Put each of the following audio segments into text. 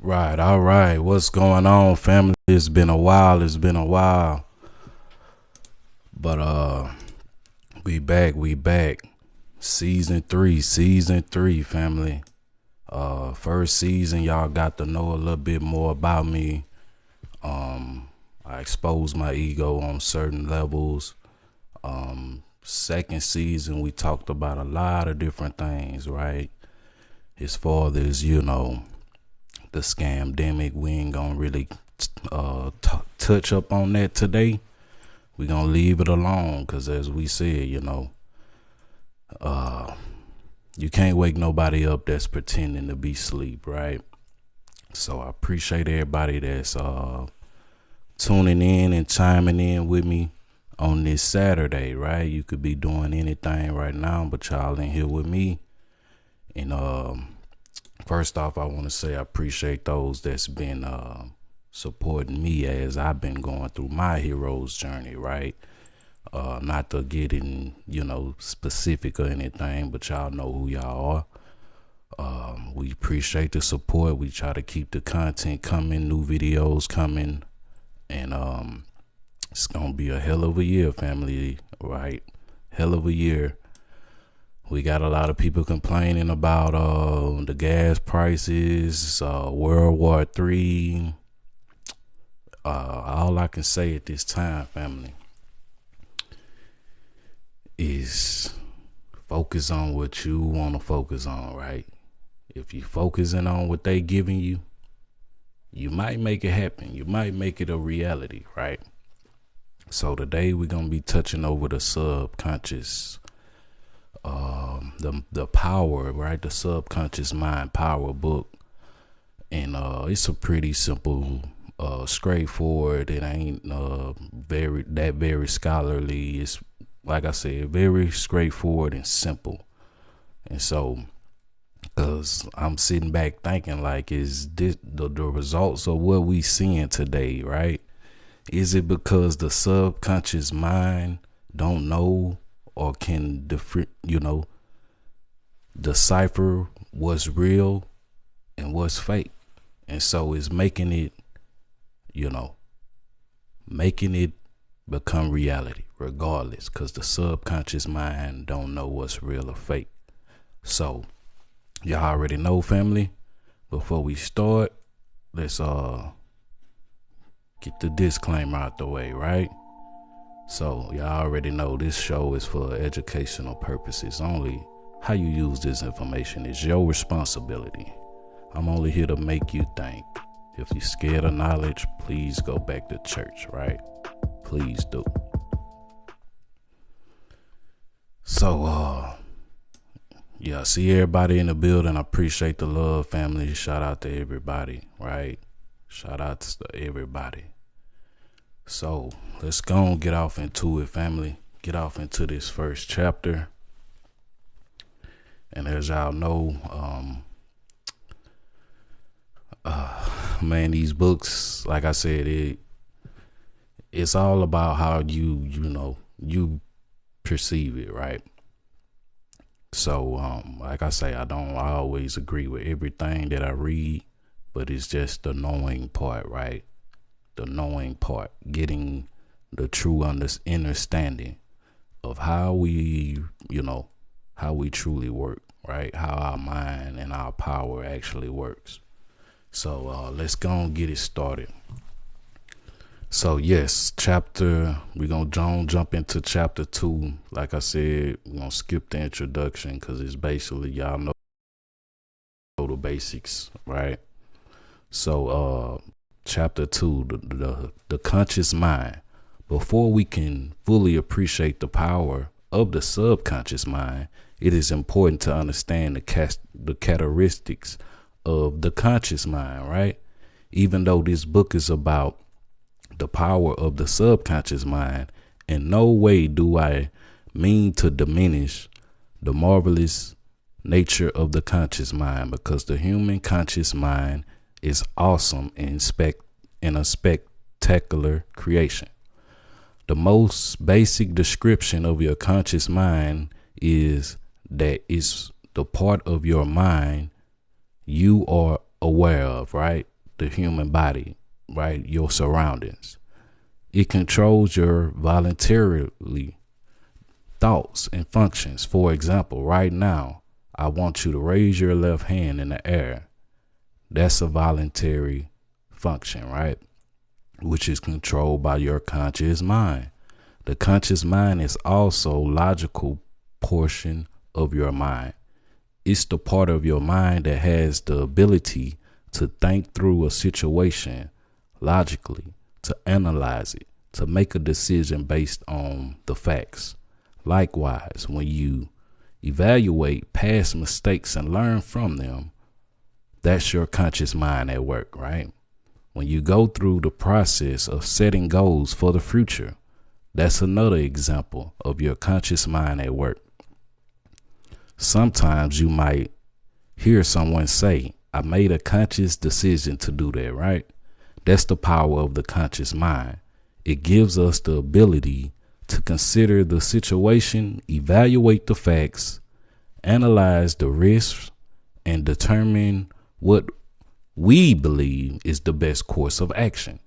Right, all right. What's going on, family? It's been a while. But we back. Season three, family. First season, y'all got to know a little bit more about me. I exposed my ego on certain levels. Second season, we talked about a lot of different things, right? As far as, the scamdemic, we ain't gonna really touch up on that today. We gonna leave it alone, because as we said, you can't wake nobody up that's pretending to be asleep, right? So I appreciate everybody that's tuning in and chiming in with me on this Saturday, right? You could be doing anything right now, but y'all in here with me. And first off, I want to say I appreciate those that's been supporting me as I've been going through my hero's journey, right? Not to get in, specific or anything, but y'all know who y'all are. We appreciate the support. We try to keep the content coming, new videos coming, and it's gonna be a hell of a year, family, right? Hell of a year. We got a lot of people complaining about the gas prices, World War III. All I can say at this time, family, is focus on what you want to focus on, right? If you're focusing on what they giving you, you might make it happen. You might make it a reality, right? So today we're going to be touching over the subconscious, the power, right? The subconscious mind power book. And it's a pretty simple, straightforward. It ain't very scholarly. It's, like I said, very straightforward and simple. And so, because I'm sitting back thinking, like, is this the results of what we seeing today, right? Is it because the subconscious mind don't know or can decipher what's real and what's fake? And so it's making it become reality regardless, because the subconscious mind don't know what's real or fake. So y'all already know, family. Before we start, let's get the disclaimer out the way, right? So y'all already know this show is for educational purposes only. How you use this information is your responsibility. I'm only here to make you think. If you're scared of knowledge, please go back to church, right? Please do. Yeah, see everybody in the building. I appreciate the love, family. Shout out to everybody, right? Shout out to everybody. So let's go and get off into it, family. Get off into this first chapter. And as y'all know, man, these books, like I said, it's all about how you perceive it, right? So, like I say, I don't always agree with everything that I read, but it's just the knowing part, right? The knowing part, getting the true understanding of how we truly work, right? How our mind and our power actually works. So let's go and get it started. So yes, we're gonna jump into chapter 2. Like I said, we're gonna skip the introduction because it's basically, y'all know the basics, right? So chapter 2, the conscious mind. Before we can fully appreciate the power of the subconscious mind, it is important to understand the characteristics of the conscious mind, right? Even though this book is about the power of the subconscious mind, in no way do I mean to diminish the marvelous nature of the conscious mind, because the human conscious mind is awesome in a spectacular creation. The most basic description of your conscious mind is that it's the part of your mind you are aware of, right? The human body, right? Your surroundings. It controls your voluntarily thoughts and functions. For example, right now, I want you to raise your left hand in the air. That's a voluntary function, right? Which is controlled by your conscious mind. The conscious mind is also logical portion of your mind. It's the part of your mind that has the ability to think through a situation logically, to analyze it, to make a decision based on the facts. Likewise, when you evaluate past mistakes and learn from them, that's your conscious mind at work, right? When you go through the process of setting goals for the future, that's another example of your conscious mind at work. Sometimes you might hear someone say, I made a conscious decision to do that, right? That's the power of the conscious mind. It gives us the ability to consider the situation, evaluate the facts, analyze the risks, and determine what we believe is the best course of action.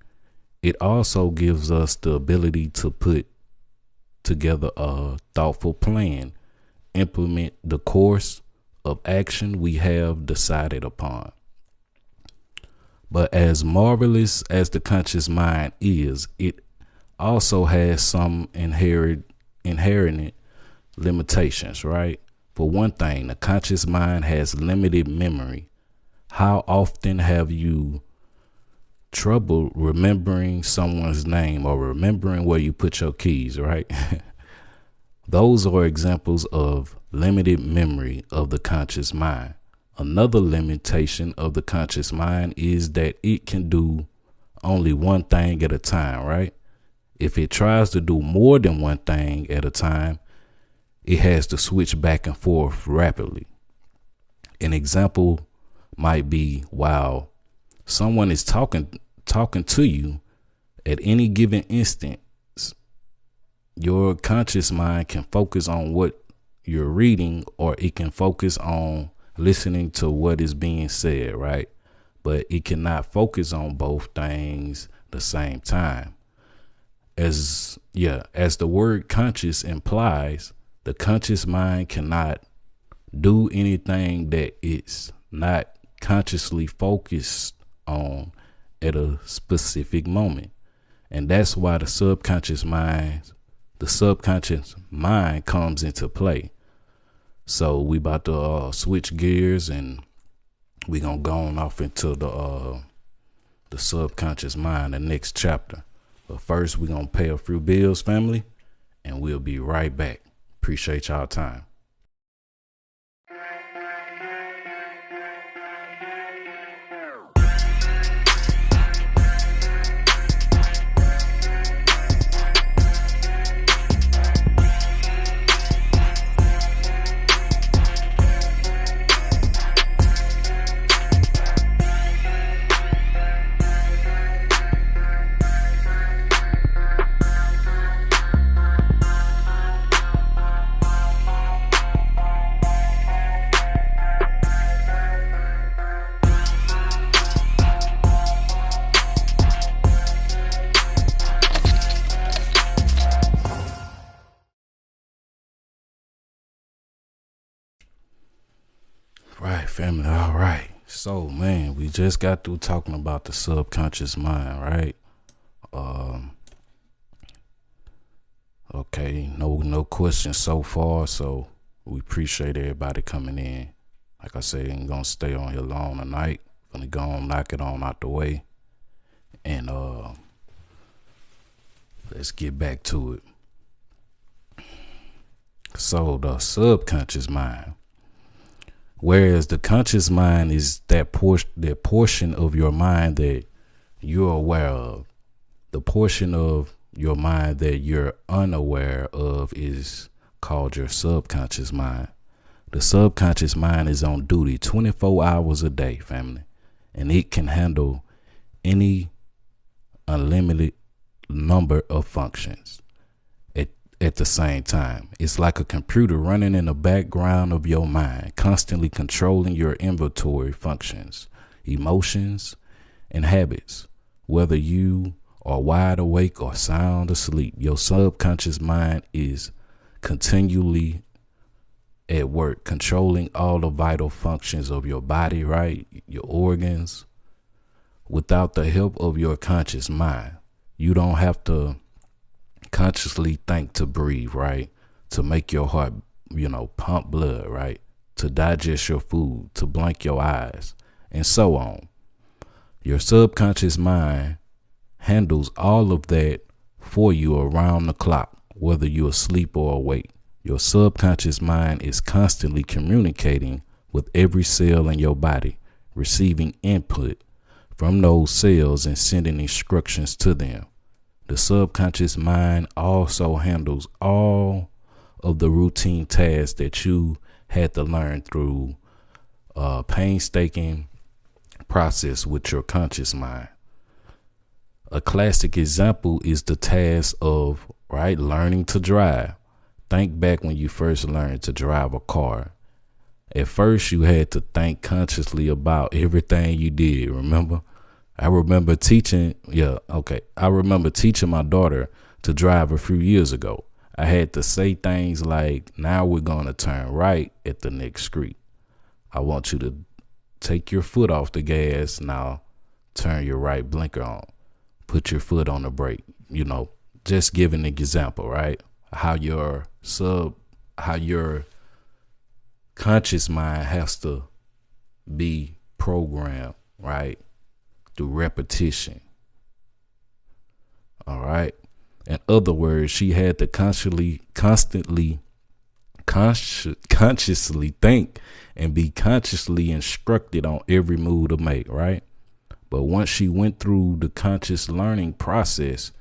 It also gives us the ability to put together a thoughtful plan, implement the course of action we have decided upon. But as marvelous as the conscious mind is, it also has some inherent limitations, right? For one thing, the conscious mind has limited memory. How often have you trouble remembering someone's name or remembering where you put your keys, right? Those are examples of limited memory of the conscious mind. Another limitation of the conscious mind is that it can do only one thing at a time, right? If it tries to do more than one thing at a time, it has to switch back and forth rapidly. An example might be while someone is talking to you at any given instant, your conscious mind can focus on what you're reading, or it can focus on listening to what is being said, right? But it cannot focus on both things the same time. As the word conscious implies, the conscious mind cannot do anything that it's not consciously focused on at a specific moment. And that's why the subconscious mind comes into play. So we about to switch gears, and we gonna go on off into the subconscious mind, the next chapter. But first, we gonna pay a few bills, family, and we'll be right back. Appreciate y'all time. family. All right. So, man, we just got through talking about the subconscious mind, right? Okay, no questions so far. So we appreciate everybody coming in. Like I said, ain't gonna stay on here long tonight. Gonna go on, knock it on out the way, and let's get back to it. So the subconscious mind. Whereas the conscious mind is that portion of your mind that you're aware of. The portion of your mind that you're unaware of is called your subconscious mind. The subconscious mind is on duty 24 hours a day, family, and it can handle any unlimited number of functions at the same time. It's like a computer running in the background of your mind, constantly controlling your inventory functions, emotions, and habits. Whether you are wide awake or sound asleep, your subconscious mind is continually at work, controlling all the vital functions of your body, right? Your organs. Without the help of your conscious mind, you don't have to consciously think to breathe, right? To make your heart, pump blood, right? To digest your food, to blink your eyes, and so on. Your subconscious mind handles all of that for you around the clock, whether you're asleep or awake. Your subconscious mind is constantly communicating with every cell in your body, receiving input from those cells and sending instructions to them. The subconscious mind also handles all of the routine tasks that you had to learn through a painstaking process with your conscious mind. A classic example is the task of, learning to drive. Think back when you first learned to drive a car. At first, you had to think consciously about everything you did, remember? I remember teaching my daughter to drive a few years ago. I had to say things like, now we're going to turn right at the next street. I want you to take your foot off the gas. Now turn your right blinker on. Put your foot on the brake. Just giving an example, right? How your conscious mind has to be programmed, right? Through repetition. All right. In other words, she had to consciously think and be consciously instructed on every move to make, right? But once she went through the conscious learning process,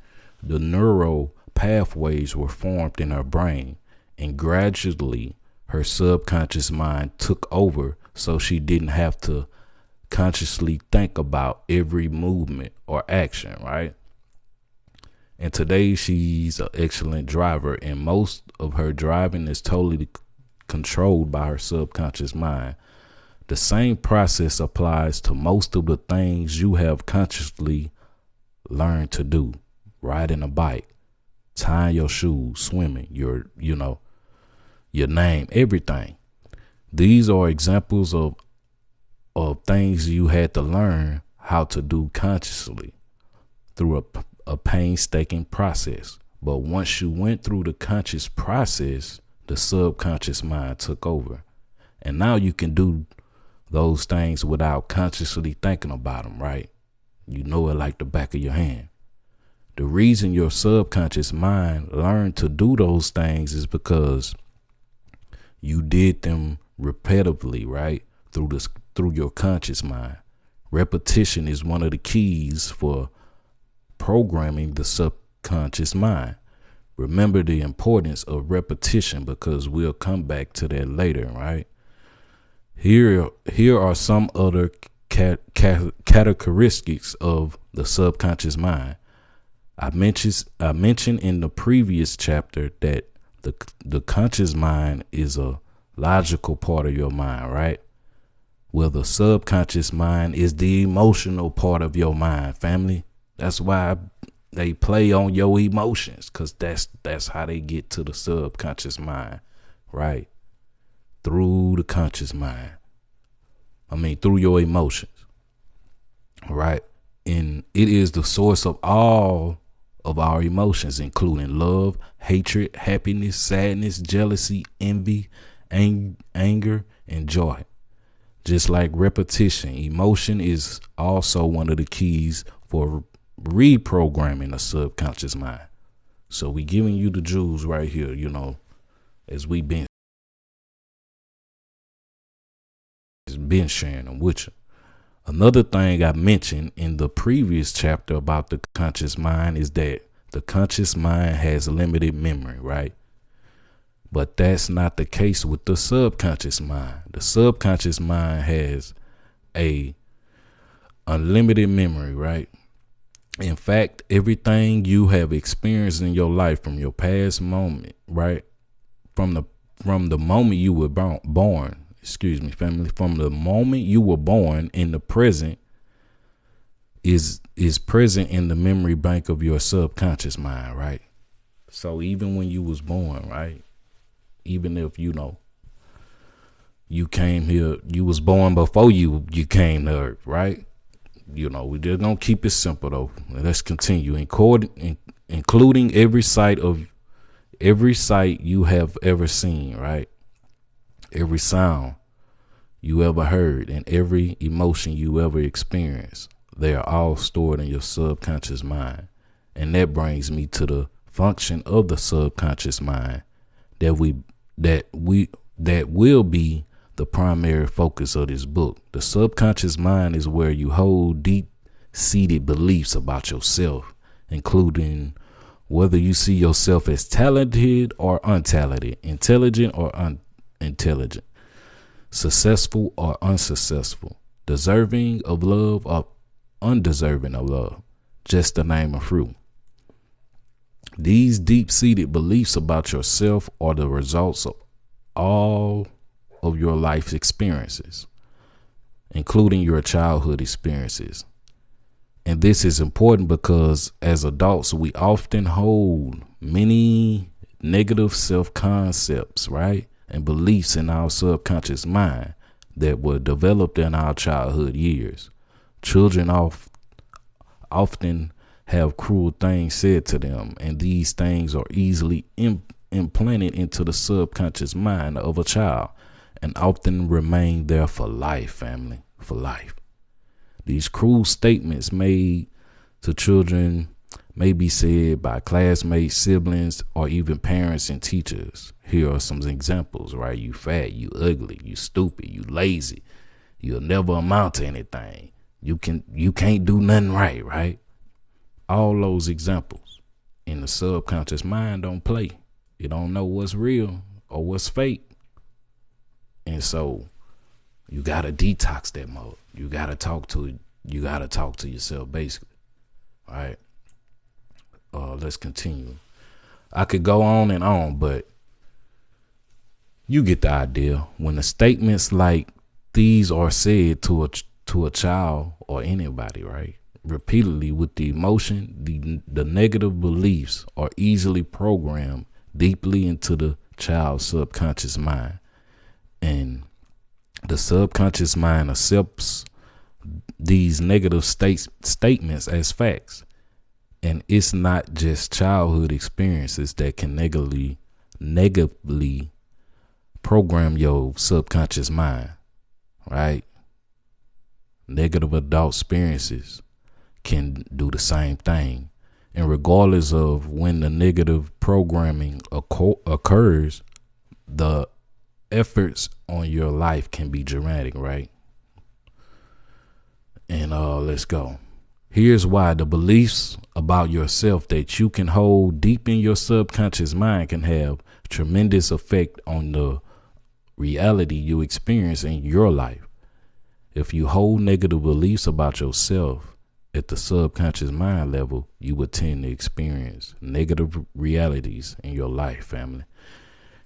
the neural pathways were formed in her brain, and gradually her subconscious mind took over, so she didn't have to consciously think about every movement or action, right? And today she's an excellent driver, and most of her driving is totally controlled by her subconscious mind. The same process applies to most of the things you have consciously learned to do. Riding a bike, tying your shoes, swimming, your name, everything. These are examples of things you had to learn how to do consciously through a painstaking process. But once you went through the conscious process, the subconscious mind took over. And now you can do those things without consciously thinking about them, right? You know it like the back of your hand. The reason your subconscious mind learned to do those things is because you did them repetitively, right? Through your conscious mind. Repetition is one of the keys for programming the subconscious mind. Remember the importance of repetition, because we'll come back to that later, right? Here are some other characteristics of the subconscious mind. I mentioned in the previous chapter that the conscious mind is a logical part of your mind, right? Well, the subconscious mind is the emotional part of your mind, family. That's why they play on your emotions, because that's how they get to the subconscious mind, right? Through the conscious mind. through your emotions, right? And it is the source of all of our emotions, including love, hatred, happiness, sadness, jealousy, envy, anger, and joy. Just like repetition, emotion is also one of the keys for reprogramming the subconscious mind. So we giving you the jewels right here, as we been sharing them with you. Another thing I mentioned in the previous chapter about the conscious mind is that the conscious mind has limited memory, right? But that's not the case with the subconscious mind. The subconscious mind has a unlimited memory, right? In fact, everything you have experienced in your life from your past moment, right? From the moment you were born, family, from the moment you were born in the present is present in the memory bank of your subconscious mind, right? So even when you was born, right? Even if you came here, you was born before you came to Earth, right? We just gonna keep it simple though. Let's continue. Including every sight you have ever seen, right? Every sound you ever heard and every emotion you ever experienced, they are all stored in your subconscious mind. And that brings me to the function of the subconscious mind that will be the primary focus of this book. The subconscious mind is where you hold deep-seated beliefs about yourself, including whether you see yourself as talented or untalented, intelligent or unintelligent, successful or unsuccessful, deserving of love or undeserving of love, just to name a few. These deep-seated beliefs about yourself are the results of all of your life experiences, including your childhood experiences. And this is important because as adults, we often hold many negative self-concepts, right? And beliefs in our subconscious mind that were developed in our childhood years. Children often have cruel things said to them, and these things are easily implanted into the subconscious mind of a child and often remain there for life, family, for life. These cruel statements made to children may be said by classmates, siblings, or even parents and teachers. Here are some examples, right? You fat, you ugly, you stupid, you lazy, you'll never amount to anything. You can't do nothing right? All those examples in the subconscious mind don't play. You don't know what's real or what's fake. And so you gotta detox that mode. You gotta talk to yourself, basically. All right. Let's continue. I could go on, but you get the idea. When the statements like these are said to a child or anybody, right, repeatedly with the emotion, the negative beliefs are easily programmed deeply into the child's subconscious mind. And the subconscious mind accepts these negative statements as facts. And it's not just childhood experiences that can negatively program your subconscious mind, right? Negative adult experiences can do the same thing. And regardless of when the negative programming occurs, the efforts on your life can be dramatic, right? And let's go. Here's why: the beliefs about yourself that you can hold deep in your subconscious mind can have tremendous effect on the reality you experience in your life. If you hold negative beliefs about yourself at the subconscious mind level, you would tend to experience negative realities in your life, family.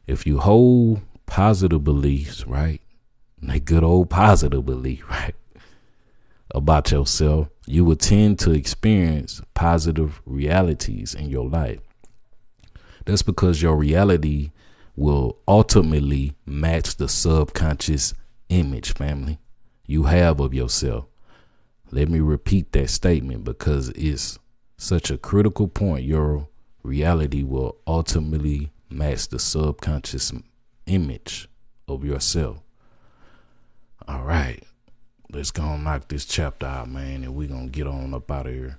If you hold positive beliefs, right, that good old positive belief, right, about yourself, you will tend to experience positive realities in your life. That's because your reality will ultimately match the subconscious image, family. you have of yourself. Let me repeat that statement because it's such a critical point. Your reality will ultimately match the subconscious image of yourself. All right, let's go and knock this chapter out, man, and we're going to get on up out of here.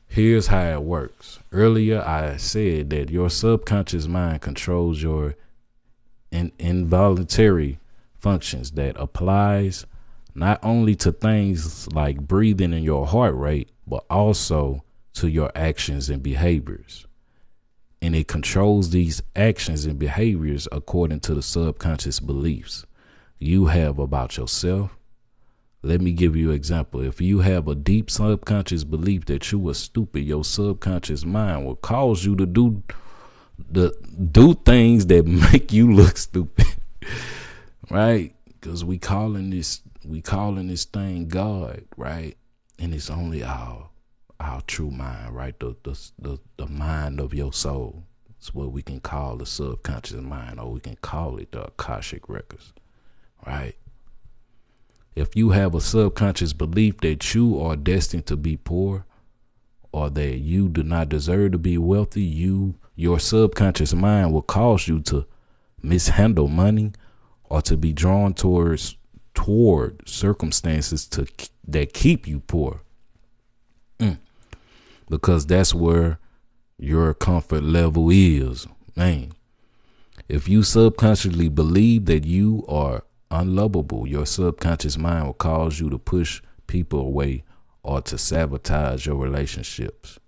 Here's how it works. Earlier, I said that your subconscious mind controls your involuntary functions that applies not only to things like breathing and your heart rate, but also to your actions and behaviors. And it controls these actions and behaviors according to the subconscious beliefs you have about yourself. Let me give you an example. If you have a deep subconscious belief that you are stupid, your subconscious mind will cause you to do things that make you look stupid, right? Because we calling this thing God, right? And it's only our true mind, right? The mind of your soul. It's what we can call the subconscious mind, or we can call it the Akashic records, right? If you have a subconscious belief that you are destined to be poor, or that you do not deserve to be wealthy, your subconscious mind will cause you to mishandle money, or to be drawn toward circumstances that keep you poor. Because that's where your comfort level is, man. If you subconsciously believe that you are unlovable, your subconscious mind will cause you to push people away or to sabotage your relationships.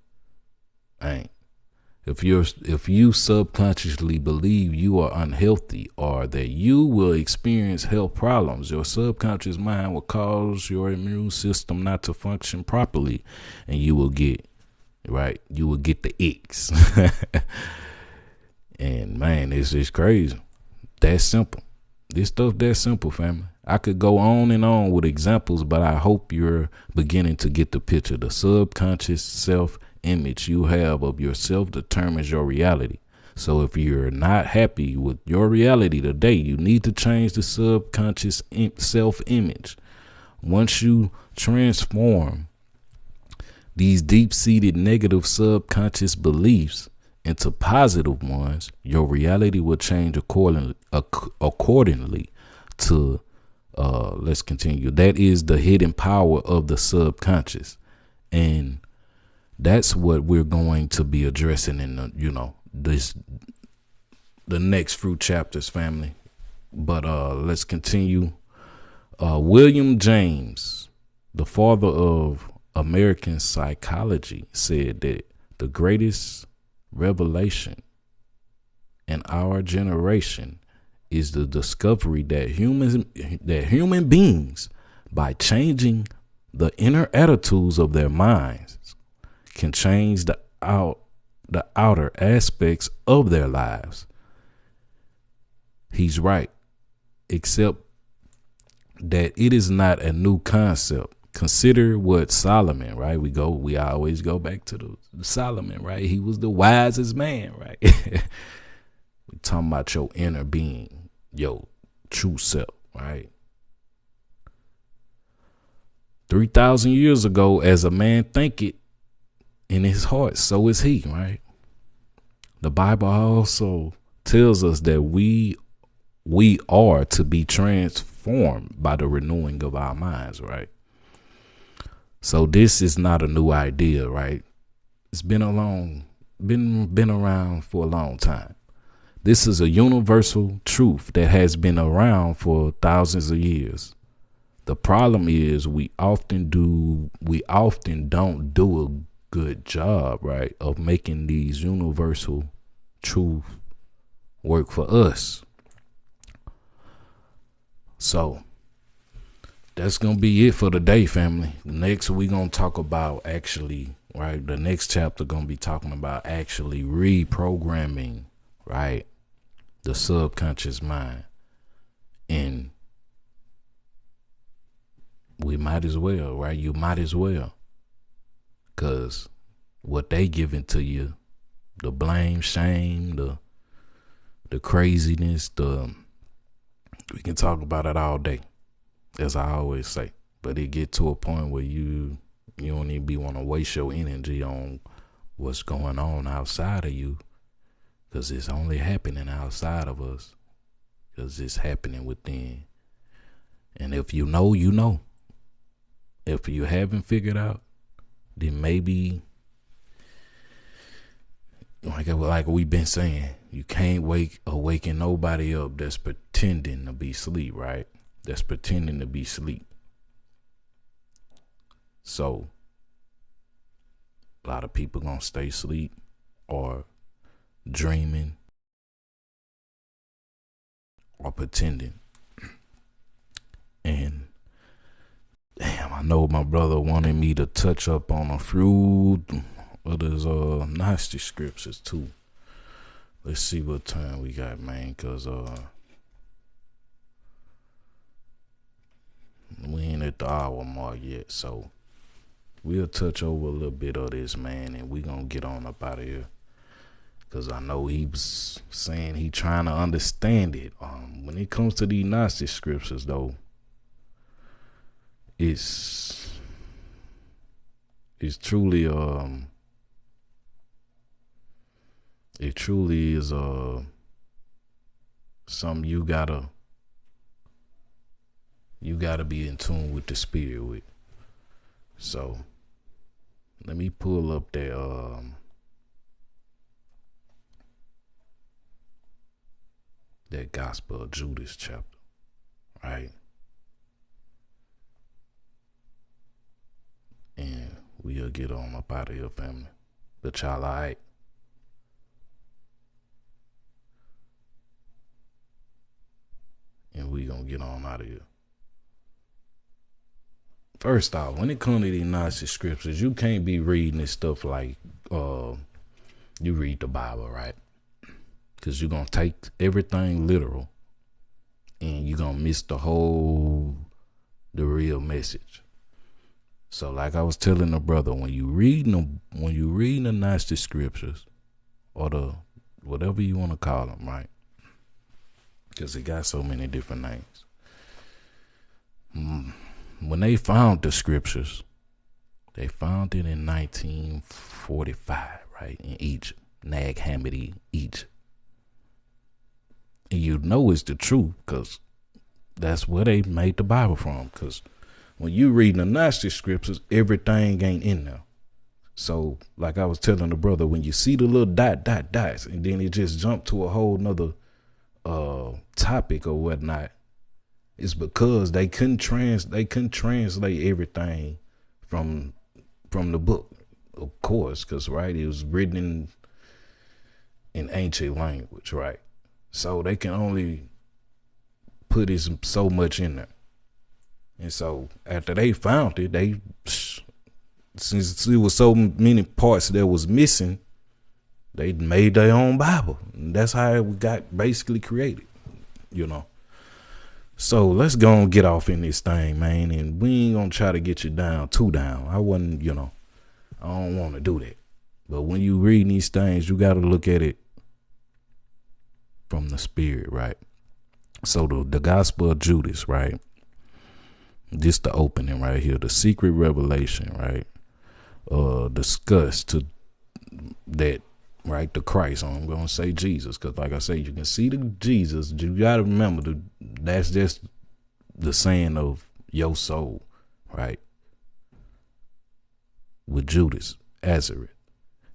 Man. If you subconsciously believe you are unhealthy or that you will experience health problems, your subconscious mind will cause your immune system not to function properly, and you will get the icks. And man, it's just crazy. That's simple. This stuff that's simple, family. I could go on and on with examples, but I hope you're beginning to get the picture. The subconscious self-image you have of yourself determines your reality. So if you're not happy with your reality today, you need to change the subconscious self-image. Once you transform these deep-seated negative subconscious beliefs into positive ones, your reality will change accordingly to let's continue. That is the hidden power of the subconscious. And that's what we're going to be addressing in the next few chapters, family. But let's continue. William James, the father of American psychology, said that the greatest revelation in our generation is the discovery that human beings, by changing the inner attitudes of their minds, can change the outer aspects of their lives. He's right, except that it is not a new concept. Consider what Solomon, right? We always go back to the Solomon, right? He was the wisest man, right? We talking about your inner being, your true self, right? 3,000 years ago, as a man thinketh in his heart, so is he, right? The Bible also tells us that we are to be transformed by the renewing of our minds, right? So this is not a new idea, right? It's been around for a long time. This is a universal truth that has been around for thousands of years. The problem is we often don't do a good job, right, of making these universal truths work for us. So that's going to be it for today, family. Next, we're going to talk about the next chapter going to be talking about actually reprogramming, right, the subconscious mind. And we might as well, right? You might as well. Because what they giving to you, the blame, shame, the craziness, we can talk about it all day. as I always say. But it get to a point where you don't even want to waste your energy on what's going on outside of you, because it's only happening outside of us, because it's happening within. And if you know, you know. If you haven't figured out, then maybe, like we've been saying, you can't awaken nobody up that's pretending to be asleep, right? That's pretending to be asleep. So a lot of people gonna stay asleep or dreaming or pretending. And damn, I know my brother wanted me to touch up on a few of his Gnostic scriptures too. Let's see what time we got, man, cause we ain't at the hour mark yet, so we'll touch over a little bit of this, man, and we gonna get on up out of here. Cause I know he was saying he trying to understand it. When it comes to these Gnostic scriptures, though, it's truly it truly is something you gotta be in tune with the spirit with. So let me pull up that Gospel of Judas chapter, right? And we'll get on up out of here, family. But y'all all right? And we gonna get on out of here. First off, when it comes to these Gnostic scriptures, you can't be reading this stuff like you read the Bible, right? Because you're going to take everything literal and you're going to miss the real message. So like I was telling the brother, when you read the Gnostic scriptures, or the whatever you want to call them, right? Because it got so many different names. When they found the scriptures, they found it in 1945, right? In Egypt, Nag Hammadi, Egypt. And you know it's the truth, because that's where they made the Bible from. Because when you read the Gnostic scriptures, everything ain't in there. So like I was telling the brother, when you see the little dots, and then it just jumped to a whole nother topic or whatnot, it's because they couldn't translate everything from the book, of course, because right, it was written in ancient language, right? So they can only put so much in there. And so after they found it, since there was so many parts that was missing, they made their own Bible. And that's how it got basically created, So let's go and get off in this thing, man. And we ain't gonna try to get you too down. I wasn't, I don't want to do that. But when you read these things, you got to look at it from the spirit, right? So the Gospel of Judas, right? Just the opening right here, the secret revelation, right? Discuss to that, right? The Christ. I'm gonna say Jesus, because like I say, you can see the Jesus. You got to remember that's just the saying of your soul, right? With Judas Iscariot,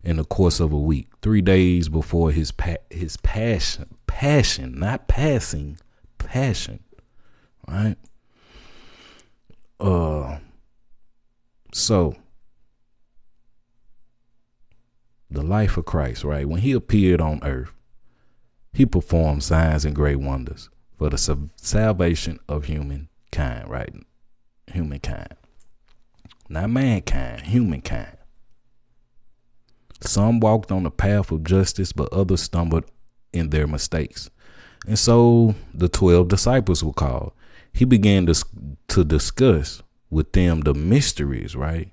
in the course of a week, 3 days before his passion, not passing, passion, right? So the life of Christ, right? When he appeared on earth, he performed signs and great wonders for the salvation of humankind, right? Humankind. Not mankind, humankind. Some walked on the path of justice, but others stumbled in their mistakes. And so the 12 disciples were called. He began to discuss with them the mysteries, right,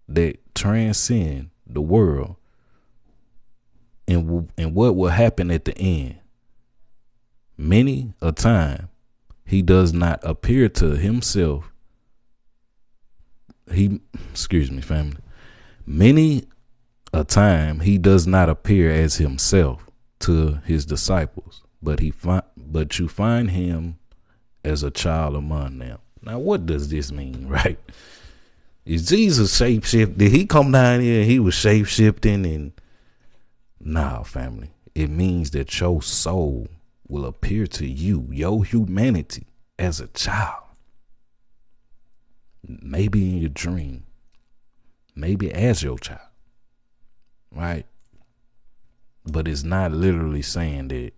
that transcend the world and what will happen at the end. Many a time he does not appear to himself. Excuse me, family. Many a time he does not appear as himself to his disciples, but you find him as a child among them. Now, what does this mean, right? Is Jesus shapeshift? Did he come down here and he was shape-shifting? And nah, family. It means that your soul will appear to you, your humanity, as a child. Maybe in your dream. Maybe as your child. Right? But it's not literally saying that,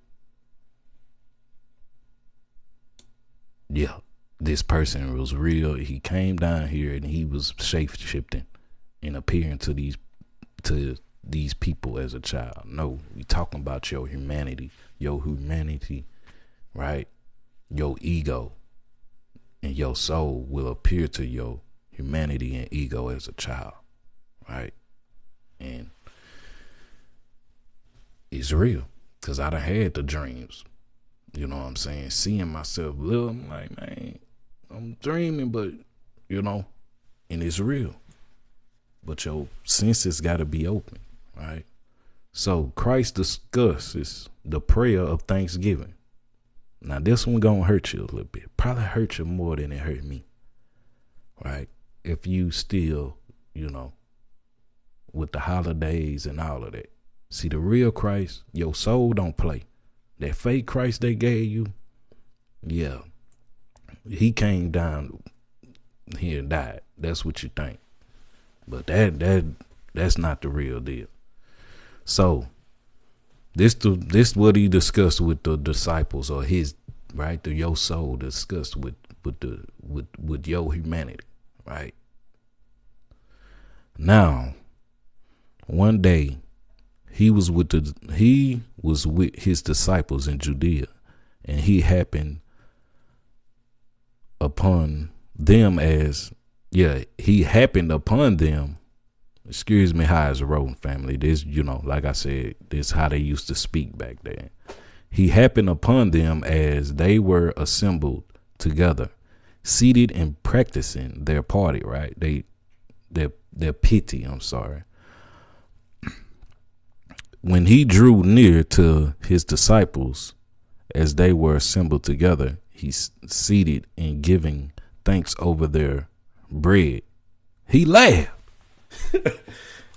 yeah, this person was real. He came down here and he was shape-shifting and appearing to these people as a child. No, we talking about your humanity, right? Your ego and your soul will appear to your humanity and ego as a child, right? And it's real, because I done had the dreams, you know what I'm saying? Seeing myself little, I'm like, man, I'm dreaming, but, and it's real. But your senses got to be open, right? So Christ discusses the prayer of thanksgiving. Now, this one going to hurt you a little bit. Probably hurt you more than it hurt me, right? If you still, with the holidays and all of that. See, the real Christ, your soul don't play. That fake Christ they gave you, yeah, he came down here and died. That's what you think. But that's not the real deal. So this what he discussed with the disciples, or his, right? Your soul discussed with your humanity, right? Now, one day he was with his disciples in Judea, and he happened upon them Excuse me, how it's rolling, family. This, like I said, this how they used to speak back then. He happened upon them as they were assembled together, seated and practicing their party, right? Their pity, I'm sorry. When he drew near to his disciples as they were assembled together, he seated and giving thanks over their bread. He laughed.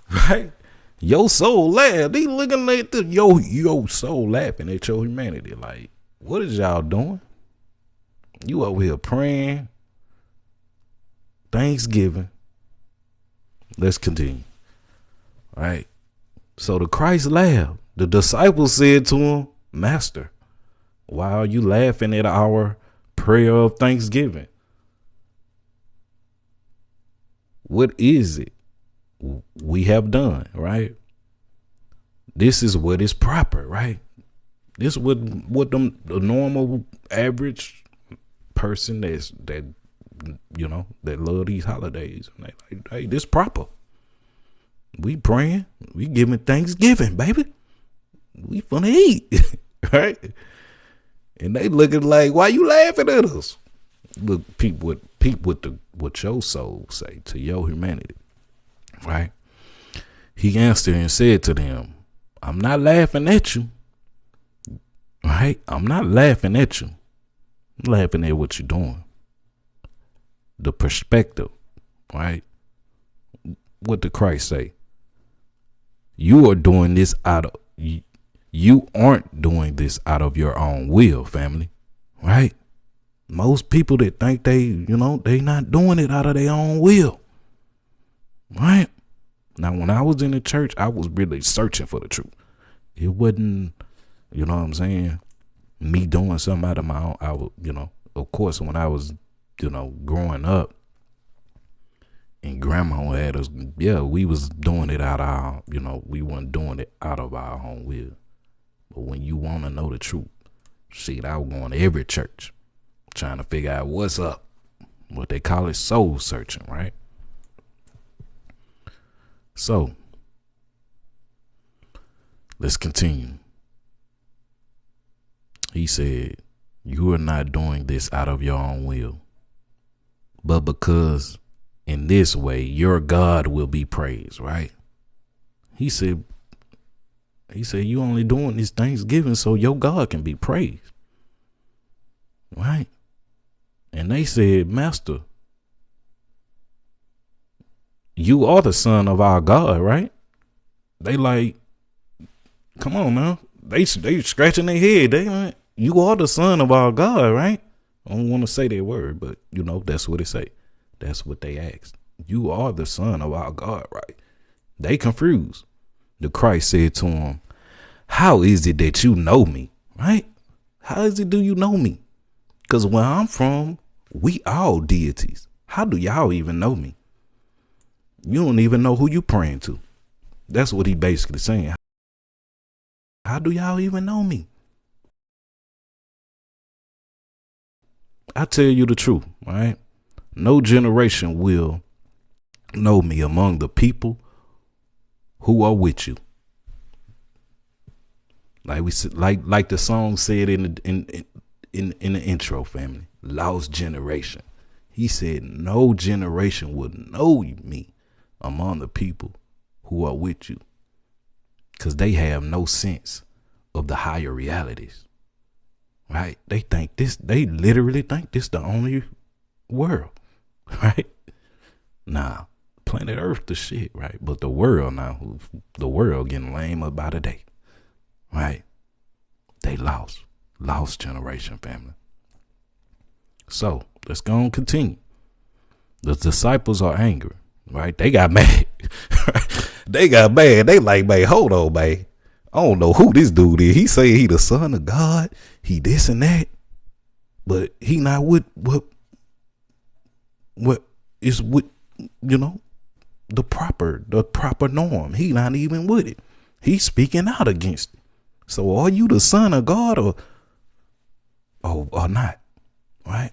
Right? Your soul laughed. He looking at your soul laughing at your humanity. Like, what is y'all doing? You over here praying, Thanksgiving. Let's continue. All right. So the Christ laughed. The disciples said to him, Master, why are you laughing at our prayer of thanksgiving? What is it we have done, right? This is what is proper, right? This is what the normal average person that love these holidays. And they like, hey, this proper. We praying, we giving Thanksgiving, baby. We finna eat, right? And they looking like, why you laughing at us? Look, peep what your soul say to your humanity, right? He answered and said to them, I'm not laughing at you, right? I'm not laughing at you. I'm laughing at what you're doing. The perspective, right? What did Christ say? You are doing this you aren't doing this out of your own will, family, right? Most people that think they not doing it out of their own will, right? Now, when I was in the church, I was really searching for the truth. It wasn't, what I'm saying, me doing something out of my own. Of course, when I was, growing up, and grandma had us, we was doing it out of our, we weren't doing it out of our own will. But when you want to know the truth, shit, I was going to every church trying to figure out what's up. What they call it, soul searching, right? So, let's continue. He said, You are not doing this out of your own will, but because in this way your God will be praised, right? He said, you only doing this Thanksgiving so your God can be praised, right? And they said, Master, you are the son of our God, right? They like, come on now. They scratching their head. They like, you are the son of our God, right? I don't want to say that word, but that's what it say. That's what they asked. You are the son of our God, right? They confused. The Christ said to him, how is it that you know me, right? How is it do you know me? Because where I'm from, we all deities. How do y'all even know me? You don't even know who you praying to. That's what he basically saying. How do y'all even know me? I tell you the truth, right? No generation will know me among the people who are with you. Like we said, like the song said in the intro, family. Lost generation. He said no generation will know me among the people who are with you, because they have no sense of the higher realities, right? They literally think this the only world, right? Nah, planet Earth the shit, right? But the world getting lame up by the day, right? They lost generation, family. So let's go and continue. The disciples are angry, right? They got mad. They got mad. They like, man, hold on, man. I don't know who this dude is. He say he the son of God. He this and that, but he not what is what the proper norm. He not even with it. He's speaking out against it. So are you the son of God or not? Right?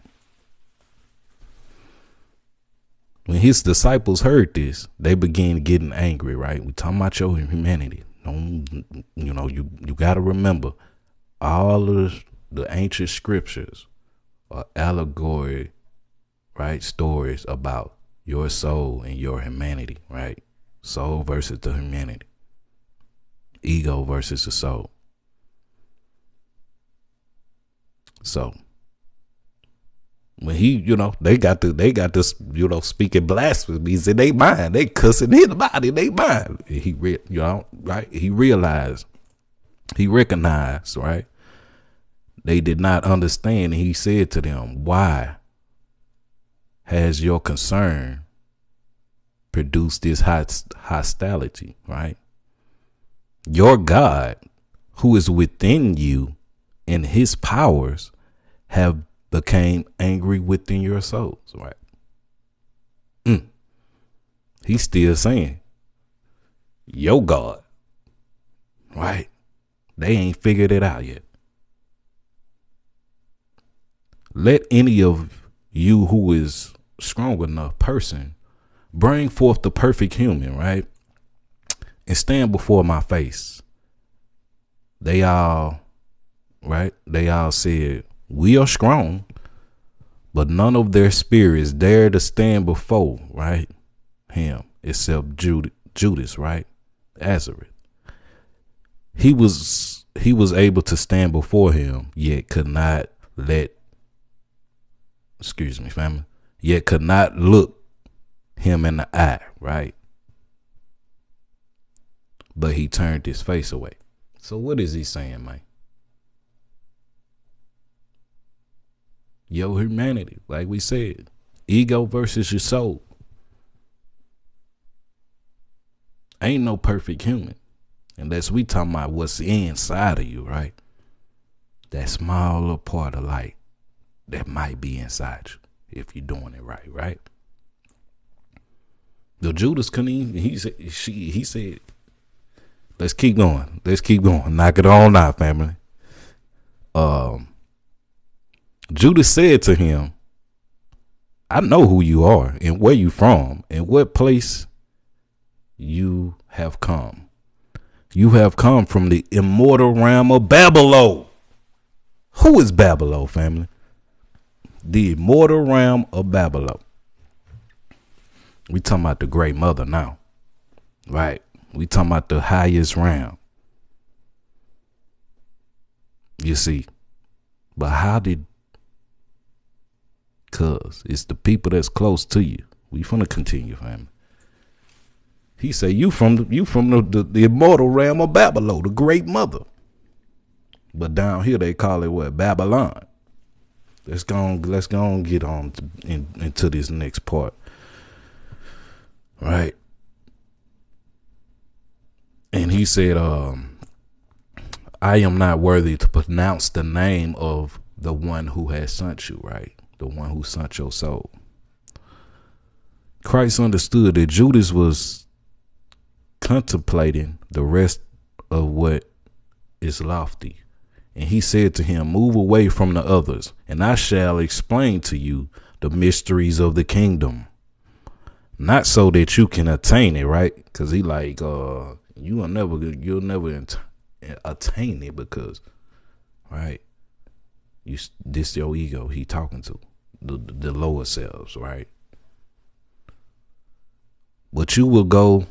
When his disciples heard this, they began getting angry, right? We talking about your humanity. You got to remember, all of the ancient scriptures are allegory, right? Stories about your soul and your humanity, right? Soul versus the humanity. Ego versus the soul. So when they got this, speaking blasphemies in their mind, they cussing anybody in their mind. He realized, he recognized, right? They did not understand. And he said to them, why has your concern produced this hostility, right? Your God, who is within you, and his powers have became angry within your souls, right? He's still saying, your God, right? They ain't figured it out yet. Let any of you who is strong enough person bring forth the perfect human, right? And stand before my face. They all said, we are strong, but none of their spirits dare to stand before, right, him, except Judas, right, Nazareth. He was able to stand before him, yet could not look him in the eye, right? But he turned his face away. So what is he saying, man? Your humanity, like we said, ego versus your soul. Ain't no perfect human unless we talking about what's inside of you, right? That small little part of light that might be inside you if you're doing it right? The Judas couldn't even, he said, let's keep going. Knock it on out, family. Judas said to him, I know who you are and where you from and what place you have come. You have come from the immortal realm of Babylon. Who is Babylon, family? The immortal realm of Babylon. We talking about the great mother now, right? We talking about the highest realm. You see, but how did? Cause it's the people that's close to you. We finna continue, family. He say you from the immortal realm of Babylon, the great mother. But down here they call it what? Babylon. Let's go on get on into this next part. Right. And he said, I am not worthy to pronounce the name of the one who has sent you, right? The one who sent your soul. Christ understood that Judas was contemplating the rest of what is lofty. And he said to him, move away from the others, and I shall explain to you the mysteries of the kingdom. Not so that you can attain it, right? Because he like, you'll never attain it because, right? This your ego he talking to, the lower selves, right? But you will go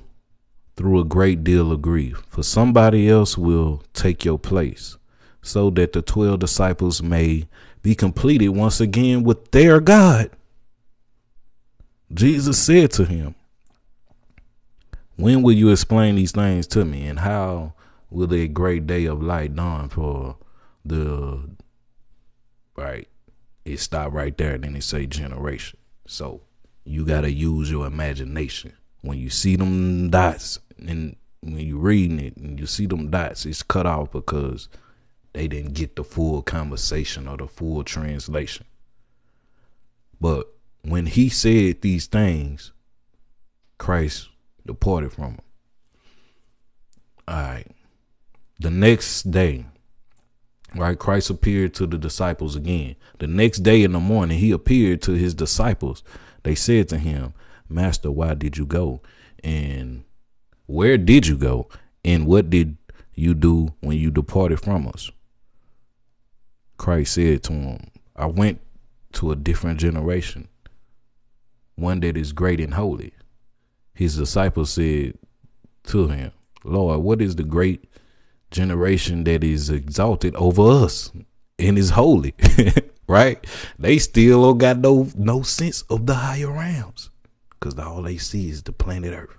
through a great deal of grief, for somebody else will take your place, so that the 12 disciples may be completed once again with their God. Jesus said to him, when will you explain these things to me, and how will a great day of light dawn for the, right? It stopped right there, and then it say generation. So you got to use your imagination. When you see them dots, and when you reading it and you see them dots, it's cut off because they didn't get the full conversation or the full translation. But when he said these things, Christ departed from him. All right. The next day, right, Christ appeared to the disciples again. The next day in the morning, he appeared to his disciples. They said to him, Master, why did you go? And where did you go? And what did you do when you departed from us? Christ said to him, I went to a different generation, one that is great and holy. His disciples said to him, Lord, what is the great generation that is exalted over us and is holy? Right? They still got no sense of the higher realms, because all they see is the planet Earth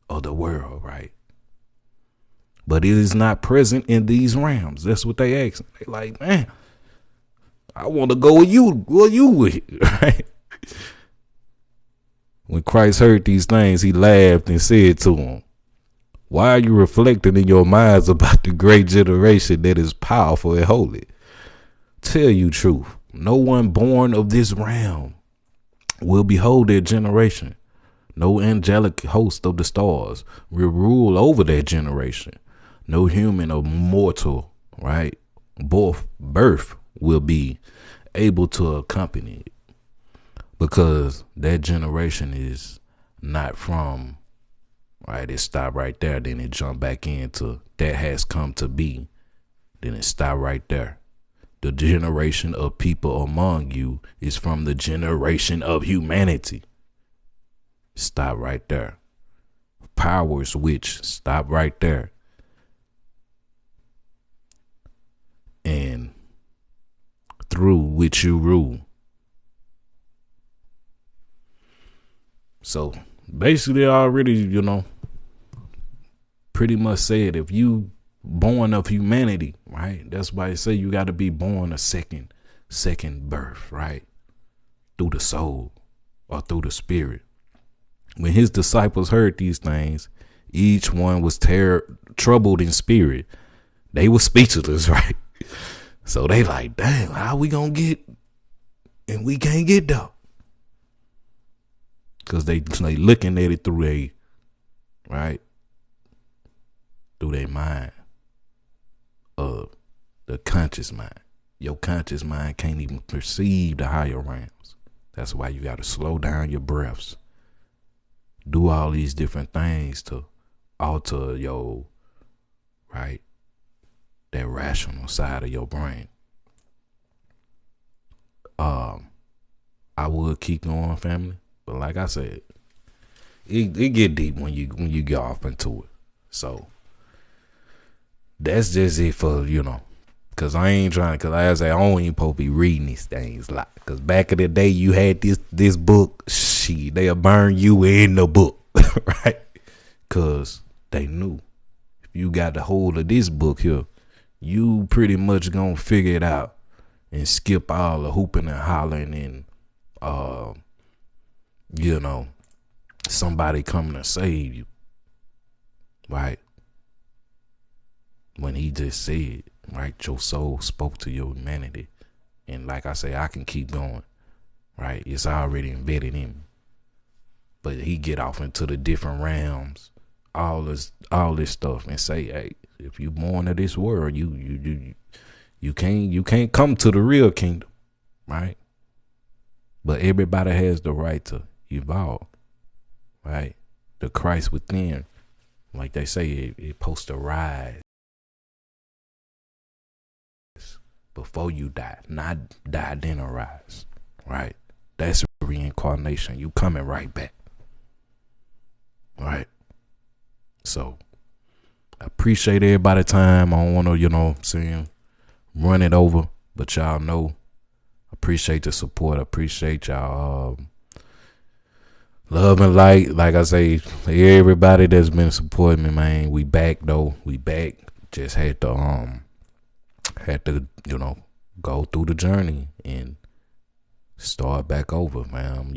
or the world, right? But it is not present in these realms. That's what they ask. They like, man, I want to go with you. What you with? Right? When Christ heard these things, he laughed and said to them, why are you reflecting in your minds about the great generation that is powerful and holy? Tell you truth, no one born of this realm will behold their generation. No angelic host of the stars will rule over that generation. No human or mortal, right, birth will be able to accompany it, because that generation is not from, right, it stopped right there, then it jumped back into that has come to be, then it stopped right there. The generation of people among you is from the generation of humanity. Stop right there. Powers which stop right there. And through which you rule. So basically already, pretty much said, if you born of humanity, right? That's why I say you got to be born a second birth, right? Through the soul or through the spirit. When his disciples heard these things, each one was troubled in spirit. They were speechless, right? So they like, damn, how we gonna get, and we can't get there. Because they looking at it through through their mind. The conscious mind. Your conscious mind can't even perceive the higher realms. That's why you got to slow down your breaths. Do all these different things to alter your, that rational side of your brain. I would keep going, family. But like I said, it get deep when you get off into it. So that's just it for, cause I ain't trying to, cause like I say, I don't even supposed to be reading these things like, cause back in the day you had this book, they'll burn you in the book, right? Cause they knew if you got the hold of this book here, you pretty much gonna figure it out and skip all the hooping and hollering and somebody coming to save you, right? When he just said, right, your soul spoke to your humanity. And like I say, I can keep going, right? It's already embedded in me. But he get off into the different realms, all this stuff, and say, hey, if you born of this world, you can't come to the real kingdom, right? But everybody has the right to evolve, right? The Christ within, like they say, it supposed to rise before you die, not die then arise, right? That's reincarnation. You coming right back, right? So I appreciate everybody's time. I don't want to, run it over, but y'all know, appreciate the support. I appreciate y'all love and light. Like I say, everybody that's been supporting me, man. We back though. We back. Just had to go through the journey and start back over, man.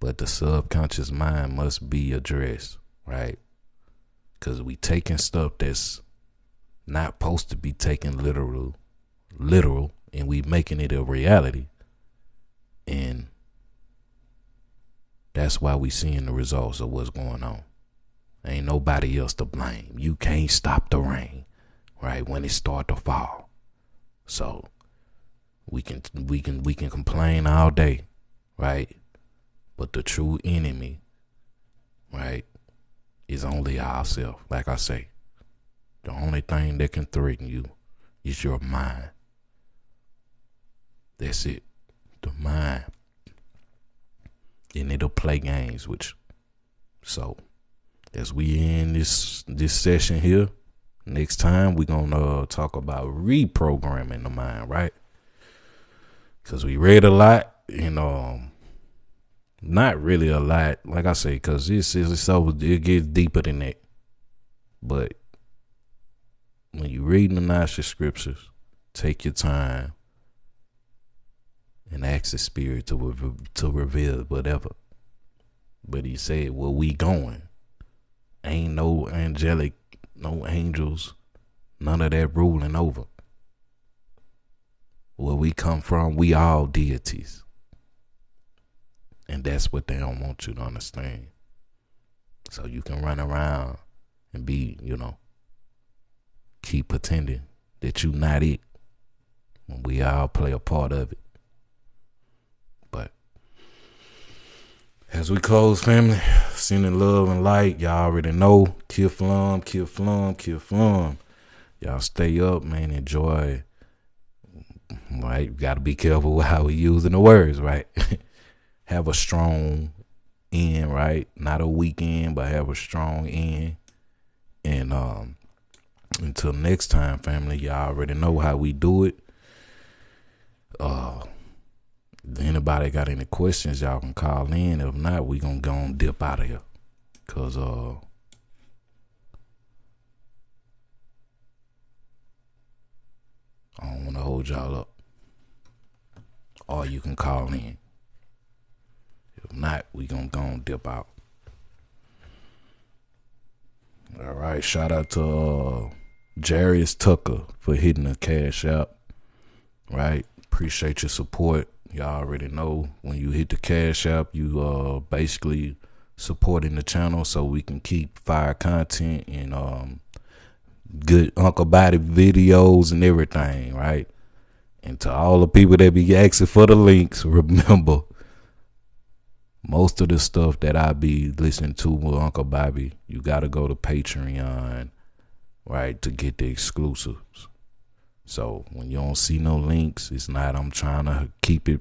But the subconscious mind must be addressed, right? Because we taking stuff that's not supposed to be taken literal, and we making it a reality. And that's why we seeing the results of what's going on. Ain't nobody else to blame. You can't stop the rain, right, when it start to fall. So we can complain all day, right? But the true enemy, right, is only ourselves. Like I say, the only thing that can threaten you is your mind. That's it. The mind. And it'll play games with you. So as we end this session here, next time we're gonna talk about reprogramming the mind, right? Because we read a lot, and not really a lot, like I say, because it gets deeper than that. But when you read the Gnostic scriptures, take your time and ask the spirit to reveal whatever. But he said, where we going? Ain't no angelic, no angels, none of that ruling over. Where we come from, we all deities. And that's what they don't want you to understand. So you can run around and be, keep pretending that you not it, when we all play a part of it. But as we close, family, sending love and light. Y'all already know, kill flum, kill flum, kill flum. Y'all stay up, man. Enjoy. Right, got to be careful with how we using the words, right? Have a strong end, right? Not a weak end, but have a strong end. And until next time, family, y'all already know how we do it. If anybody got any questions, y'all can call in. If not, we gonna go and dip out of here. Cause I don't wanna hold y'all up. Or you can call in. If not, we gonna go and dip out. All right, shout out to Jarius Tucker for hitting the cash app. Right, appreciate your support. Y'all already know, when you hit the cash app, you basically supporting the channel so we can keep fire content and good Uncle Body videos and everything, right? And to all the people that be asking for the links, remember, most of the stuff that I be listening to with Uncle Bobby, you got to go to Patreon, right, to get the exclusives. So when you don't see no links, it's not I'm trying to keep you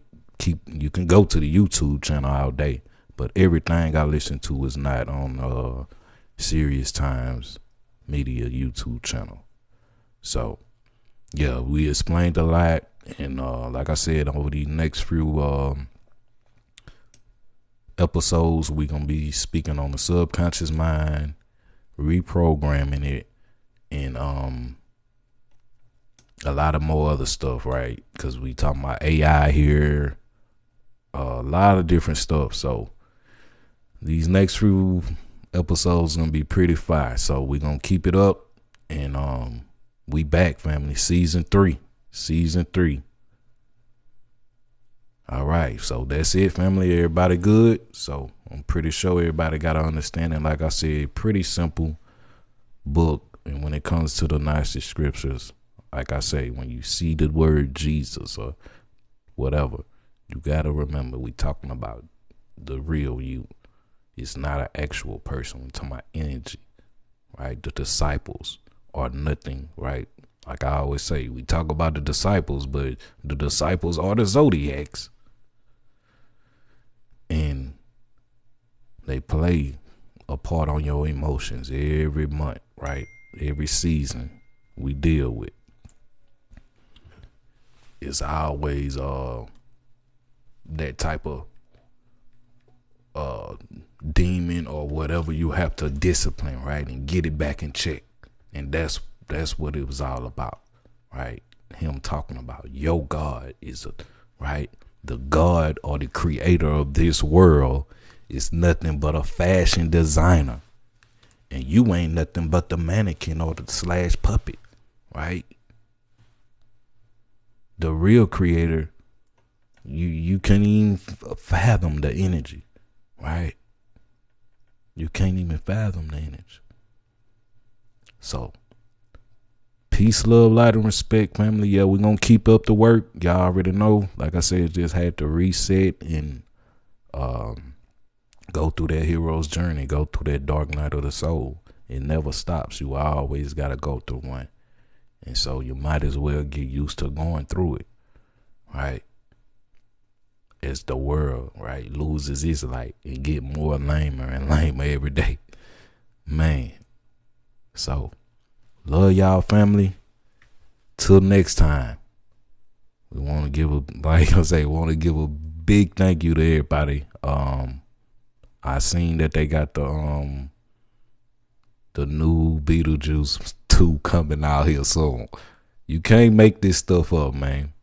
can go to the YouTube channel all day, but everything I listen to is not on Serious Times Media YouTube channel. So yeah, we explained a lot, and like I said, over the next few episodes, we gonna be speaking on the subconscious mind, reprogramming it, and a lot of more other stuff, right? Because we talking about AI here, a lot of different stuff. So these next few episodes gonna be pretty fire. So we gonna keep it up, and we back, family. Season 3. All right, so that's it, family. Everybody good? So I'm pretty sure everybody got an understanding. Like I said, pretty simple book. And when it comes to the Gnostic scriptures, like I say, when you see the word Jesus or whatever, you got to remember we talking about the real you. It's not an actual person. We're talking about energy, right? The disciples are nothing, right? Like I always say, we talk about the disciples, but the disciples are the zodiacs. And they play a part on your emotions every month, right? Every season we deal with. It's always that type of demon or whatever you have to discipline, right? And get it back in check. And that's what it was all about, right? Him talking about your God is right? The God or the creator of this world is nothing but a fashion designer. And you ain't nothing but the mannequin or the / puppet, right? The real creator, you can't even fathom the energy, right? You can't even fathom the energy. So, peace, love, light, and respect, family. Yeah, we're going to keep up the work. Y'all already know. Like I said, just had to reset and go through that hero's journey. Go through that dark night of the soul. It never stops. You always got to go through one. And so you might as well get used to going through it, right? As the world, right, loses its light and get more lamer and lamer every day. Man. So, love y'all, family. Till next time. We want to give a big thank you to everybody. I seen that they got the new Beetlejuice 2 coming out here soon. You can't make this stuff up, man.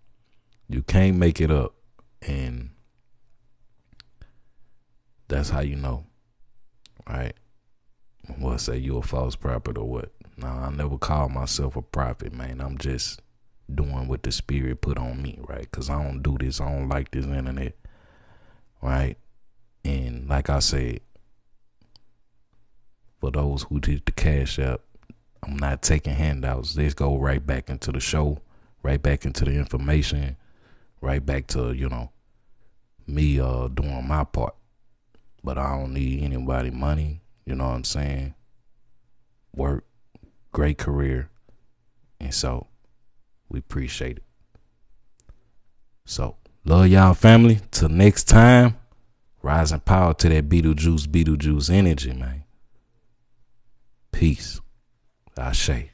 You can't make it up. And that's how you know, right? What, say you a false prophet or what? Nah, I never call myself a prophet, man. I'm just doing what the spirit put on me, right? Because I don't do this. I don't like this internet, right? And like I said, for those who did the Cash App, I'm not taking handouts. Let's go right back into the show, right back into the information, right back to, me doing my part. But I don't need anybody money, you know what I'm saying? Work, great career. And so we appreciate it. So love y'all, family. Till next time, rising power to that Beetlejuice energy, man. Peace. Ashe.